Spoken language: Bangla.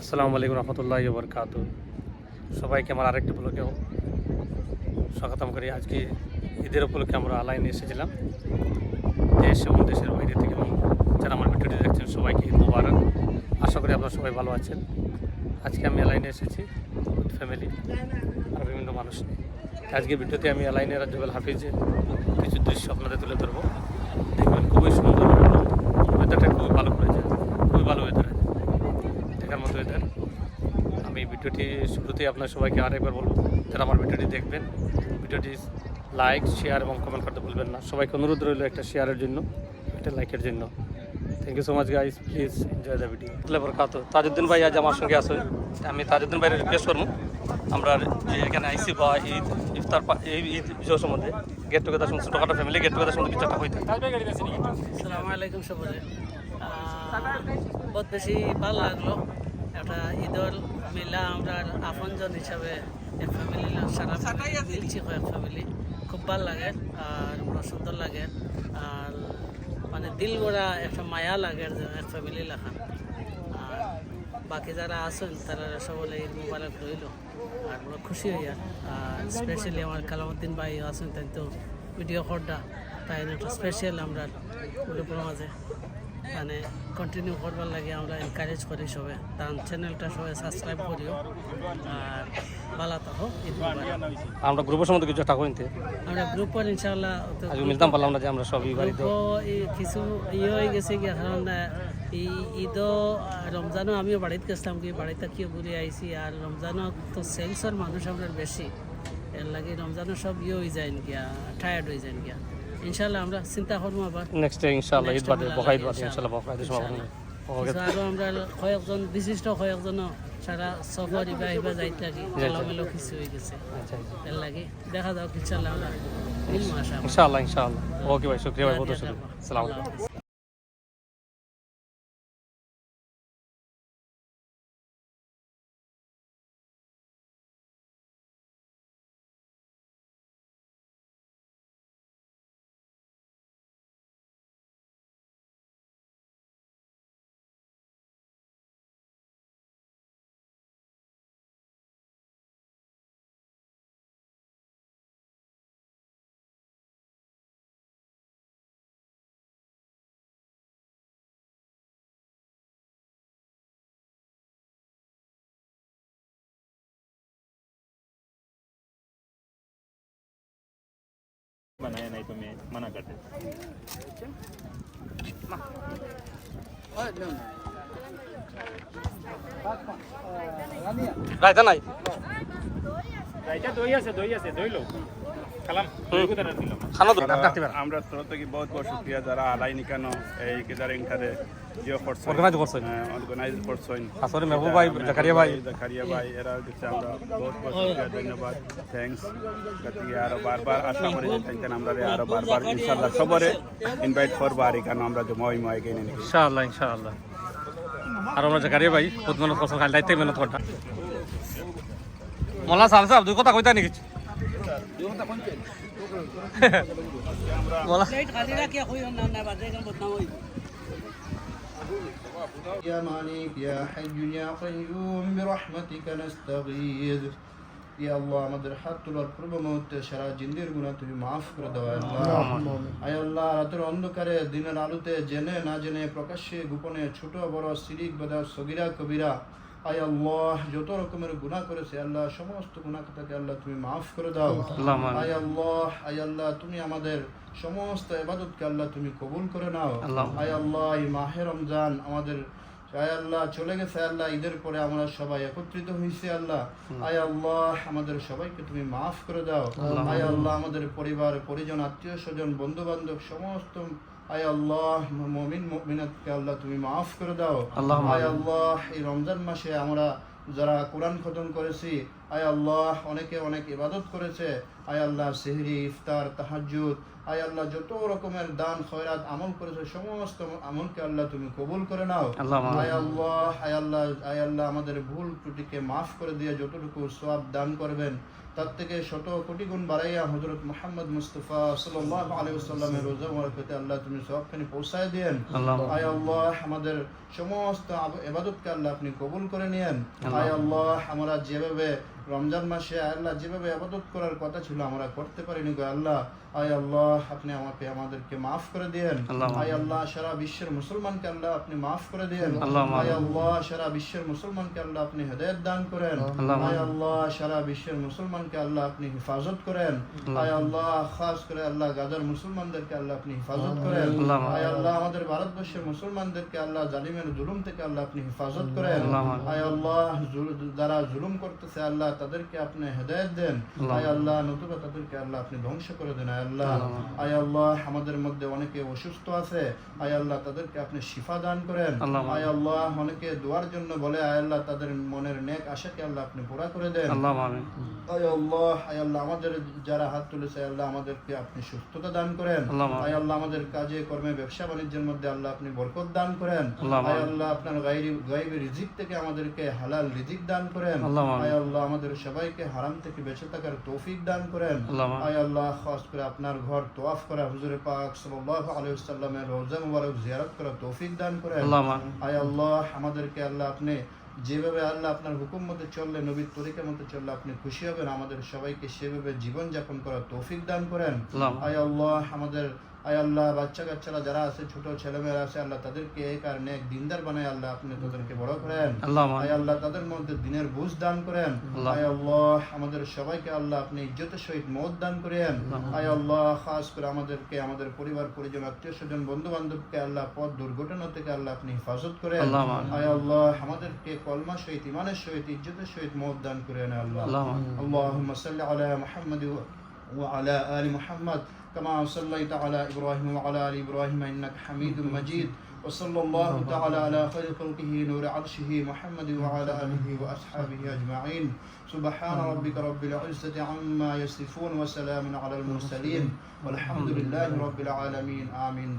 আসসালামু আলাইকুম রহমতুল্লাহি ওয়া বারাকাতুহু। সবাইকে আমার আরেকটি ব্লগেও স্বাগতম করি। আজকে ঈদের উপলক্ষে আমরা আলাইনে এসেছিলাম দেশ এবং দেশের বাইরে থেকে, এবং যারা আমার ভিডিওটি দেখছেন সবাইকে ঈদ মোবারক। আশা করি আপনারা সবাই ভালো আছেন। আজকে আমি আলাইনে এসেছি উইথ ফ্যামিলি আর বিভিন্ন মানুষ নিয়ে। আজকে ভিডিওতে আমি আলাইনের জুবেল হাফিজের কিছু দৃশ্য আপনাদের তুলে ধরবো। দেখবেন খুবই সুন্দর, ওয়েদারটা খুবই ভালো করেছে, খুবই ভালো ওয়েদার, দেখার মতো ওয়েদার। আমি ভিডিওটি শুরুতেই আপনার সবাইকে আরেকবার বলবো, যারা আমার ভিডিওটি দেখবেন ভিডিওটি লাইক, শেয়ার এবং কমেন্ট করতে ভুলবেন না। সবাইকে অনুরোধ রইল একটা শেয়ারের জন্য, একটা লাইকের জন্য। Thank you so much guys, please enjoy the video. Tajuddin ভাই আজ আমার সঙ্গে আসে, আমি তাজউদ্দিন ভাইয়ের রিকোয়েস্ট করবো আমরা যে এখানে আইসি বা ঈদ ইফতার এই ঈদ বিষয় সম্বন্ধে গেট টুগেদার সম্বন্ধে, ছোটোখাটো ফ্যামিলি গেট টুগেদার সম্বন্ধে কিছু একটা হইতে। আসসালামু আলাইকুম সবাই। বহুত বেশি ভালো লাগলো, একটা ঈদল মিলা আমরা আপনজন হিসাবে এক ফ্যামিলি সারা মিলছি, কয়েক ফ্যামিলি খুব ভালো লাগে আর বড় সুন্দর লাগে, আর মানে দিল গড়া একটা মায়া লাগে এক ফ্যামিলি লাখান। আর বাকি যারা আছেন তারা সকলে ঈদ মোবারক রইল, আর বড় খুশি হইয়া। আর স্পেশালি আমার কালামুদ্দিন ভাই আছেন, তাই তো ভিডিও করডা, তাই একটা স্পেশাল আমরা গ্রুপের মাঝে মানে কন্টিনিউ করবার লাগে আমরা এনকারেজ করি সবাই। তার চ্যানেলটা সবাই সাবস্ক্রাইব করিও আর ভালো থাকো। ঈদ মোবারক। আমরা গ্রুপের সম্বন্ধে কিছু একটা হইতে, আমরা গ্রুপের ইনশাআল্লাহ মিলতাম পারলাম না যে আমরা সবই বাড়িতে কিছু হয়ে গেছে কি, কারণ এই ঈদও রমজানও আমিও বাড়িতে গেছিলাম, কি বাড়িতে কেউ ঘুরে আইসি, আর রমজানও তো সেলসর মানুষ আমরা বেশি, এর লাগে রমজানও সব হয়ে যায় গিয়া, টায়ার্ড হয়ে যায় গিয়া। ইনশাআল্লাহ আমরা চিন্তা করবো আবার নেক্সট ডে ইনশাআল্লাহ ঈদ বাদে বকাইদ বাদে ইনশাআল্লাহ বকাইদের সময় আরো আমরা কয়েকজন বিশিষ্ট কয়েকজন সারা সফর ইবা যাইতে থাকি, এলোমেলো কিছু হয়ে গেছে, এর লাগে দেখা যাক ইনশাআল্লাহ আমরা ইনশাআল্লাহ ইনশাআল্লাহ। ওকে ভাই, শুকরিয়া ভাই, বহুত শুকরিয়া। আসসালামু আলাইকুম। बनाया नहीं तो मैं मना करते। রাইতা নাই রাইতা দই আছে দই লো কালাম কোথায় দিলাম খানা তো ডাকতে পারে। আমরা তরফ থেকে বহুত বহুত শুক্রিয়া যারা আলাইনি কেন এই কেদারিং খারে জিও করছেন, অর্গানাইজ করছেন, আসলে মেহবুব ভাই, জাকারিয়া ভাই এরা কিছু আমরা বহুত বহুত শুক্রিয়া, ধন্যবাদ, থ্যাঙ্কস। গতিকে আরো বারবার আশা করি যে আমরা আরো বারবার ইনশাআল্লাহ সবরে ইনভাইট করবো, আর এখানে আমরা যে মই কিনে নিই ইনশাআল্লাহ ইনশাআল্লাহ। আর আমরা জাকারিয়া ভাই বহুত মেহনত করছেন, খালি দায়িত্ব মেহনত করটা। মোল্লা সাহেব সাহেব দুই কথা কইতা নাকি? মোল্লা يا مالك يا حي يا قيوم برحمتك نستغيث يا الله আমাদের হাত তোলার পূর্ব মুহূর্তে সারা জিন্দের গুনাহ তুমি মাফ করে দাও আয় আল্লাহ। রাতের অন্ধকারে দিনের আলোতে জেনে না জেনে প্রকাশ্যে গোপনে ছোট বড় শিরিক বেদা সগীরা কবিরা আয় আল্লাহ যত রকমের গুনাহ করেছে আল্লাহ, সমস্ত গুনাহ থেকে আল্লাহ তুমি মাফ করে দাও আয় আল্লাহ। তুমি আমাদের সমস্ত ইবাদতকে আল্লাহ তুমি কবুল করে নাও আয় আল্লাহ। এই মাহে রমজান আমাদের আয় আল্লাহ চলে গেছে আল্লাহ, ঈদের পরে আমরা সবাই একত্রিত হয়েছি আল্লাহ। আয় আল্লাহ আমাদের সবাইকে তুমি মাফ করে দাও আয় আল্লাহ। আমাদের পরিবার পরিজন আত্মীয় স্বজন বন্ধু বান্ধব সমস্ত আয় আল্লাহ মুমিন মুমিনাতকে আল্লাহ তুমি মাফ করে দাও আয় আল্লাহ। এই রমজান মাসে আমরা যারা কোরআন খতম করেছি আয় আল্লাহ, অনেকে অনেক ইবাদত করেছে আয় আল্লাহ, সেহরি ইফতার তাহাজ্জুদ আয় আল্লাহ, যত রকমের দান খয়রাত আমল করেছে সমস্ত আমলকে আল্লাহ তুমি কবুল করে নাও আয় আল্লাহ। আয় আল্লাহ আমাদের ভুল ত্রুটিকে মাফ করে দিয়ে যতটুকু সওয়াব দান করবেন তার থেকে শত কোটি গুণ বাড়াইয়া হযরত মুহাম্মদ মুস্তাফা সাল্লাল্লাহু আলাইহি ওয়াসাল্লামের রোজা মুবারকতে আল্লাহ তুমি সবখানি পৌঁছায় দেন। আয় আল্লাহ আমাদের সমস্ত ইবাদতকে আল্লাহ আপনি কবুল করে নেন। আয় আল্লাহ আমরা যেভাবে রমজান মাসে আল্লাহ যেভাবে ইবাদত করার কথা ছিল আমরা করতে পারিনি গো আল্লাহ, আয় আল্লাহ আপনি আমাদেরকে মাফ করে দেন। আয় আল্লাহ সারা বিশ্বের মুসলমানকে আল্লাহ আপনি মাফ করে দেন। আয় আল্লাহ সারা বিশ্বের মুসলমানকে আল্লাহ আপনি হেদায়েত দান করেন। আয় আল্লাহ সারা বিশ্বের মুসলমানকে আল্লাহ আপনি হিফাজত করেন। আয় আল্লাহ খাস করে আল্লাহ গাজার মুসলমানদেরকে আল্লাহ আপনি হিফাজত করেন। আয় আল্লাহ আমাদের ভারতবর্ষের মুসলমানদেরকে আল্লাহ জালিমের জুলুম থেকে আল্লাহ আপনি হিফাজত করেন। আয় আল্লাহ যারা জুলুম করতেছে আল্লাহ তাদেরকে আপনি হেদায়েত দেন। আয় আল্লাহ নতুবা তাদেরকে আল্লাহ আপনি ধ্বংস করে দেন। আয় আল্লাহ, আয় আল্লাহ আমাদের মধ্যে অনেকে অসুস্থ আছে, আয় আল্লাহ তাদেরকে আপনি শিফা দান করেন। আয় আল্লাহ অনেকে দোয়ার জন্য বলে, আয় আল্লাহ তাদের মনের নেক আশাকে আল্লাহ আপনি পুরা করে দেন। আয় আল্লাহ আমাদের যারা হাত তুলেছে আল্লাহ আমাদেরকে আপনি সুস্থতা দান করেন। আয় আল্লাহ আমাদের কাজে কর্মে ব্যবসা বাণিজ্যের মধ্যে আল্লাহ আপনি বরকত দান করেন। আয় আল্লাহ আপনার গায়বী রিজিক থেকে আমাদেরকে হালাল রিজিক দান করেন। আয় আল্লাহ আমাদের সবাইকে হারাম থেকে বেঁচে থাকার তৌফিক দান করেন। আয় আল্লাহ খাস করে আপনার ঘর তওয়াফ করা, হুজুরে পাক সাল্লাল্লাহু আলাইহি ওয়াসাল্লামের রওজা মুবারক জিয়ারত করা তৌফিক দান করেন। আয় আল্লাহ আমাদেরকে আল্লাহ আপনি যেভাবে আল্লাহ আপনার হুকুম মতে চললে, নবীর তরিকা মতে চললে আপনি খুশি হবেন, আমাদের সবাইকে সেভাবে জীবন যাপন করার তৌফিক দান করেন। আয় আল্লাহ আমাদের আয় আল্লাহ বাচ্চা কাচ্চারা যারা আছে, ছোট ছেলেমেয়েরা আছে আল্লাহ তাদেরকে এক আর নেক দিনদার বানায় আল্লাহ আপনি তাদেরকে বড় করেন। আয় আল্লাহ তাদের মধ্যে দিনের বুঝ দান করেন। আয় আল্লাহ আমাদের সবাইকে আল্লাহ আপনি ইজ্জতের সহিত মওত দান করেন। আয় আল্লাহ খাস করে আমাদেরকে, আমাদের পরিবার পরিজন আত্মীয় স্বজন বন্ধু বান্ধবকে আল্লাহ পথ দুর্ঘটনা থেকে আল্লাহ আপনি হেফাজত করেন। আয় আল্লাহ আমাদেরকে কলমা সহিত ইমানের সহিত ইজ্জতের সহিত মওত দান করেন। আল্লাহ আল্লাহুম্মা সাল্লি আলা মুহাম্মাদ ওয়া আলা আলি মুহাম্মাদ كما صليت على إبراهيم وعلى آل إبراهيم إنك حميد مجيد وصلى الله تعالى على خير خلقه نور عرشه محمد وعلى آله وأصحابه أجمعين سبحان ربك رب العزة عما يصفون وسلام على المرسلين والحمد لله رب العالمين آمين.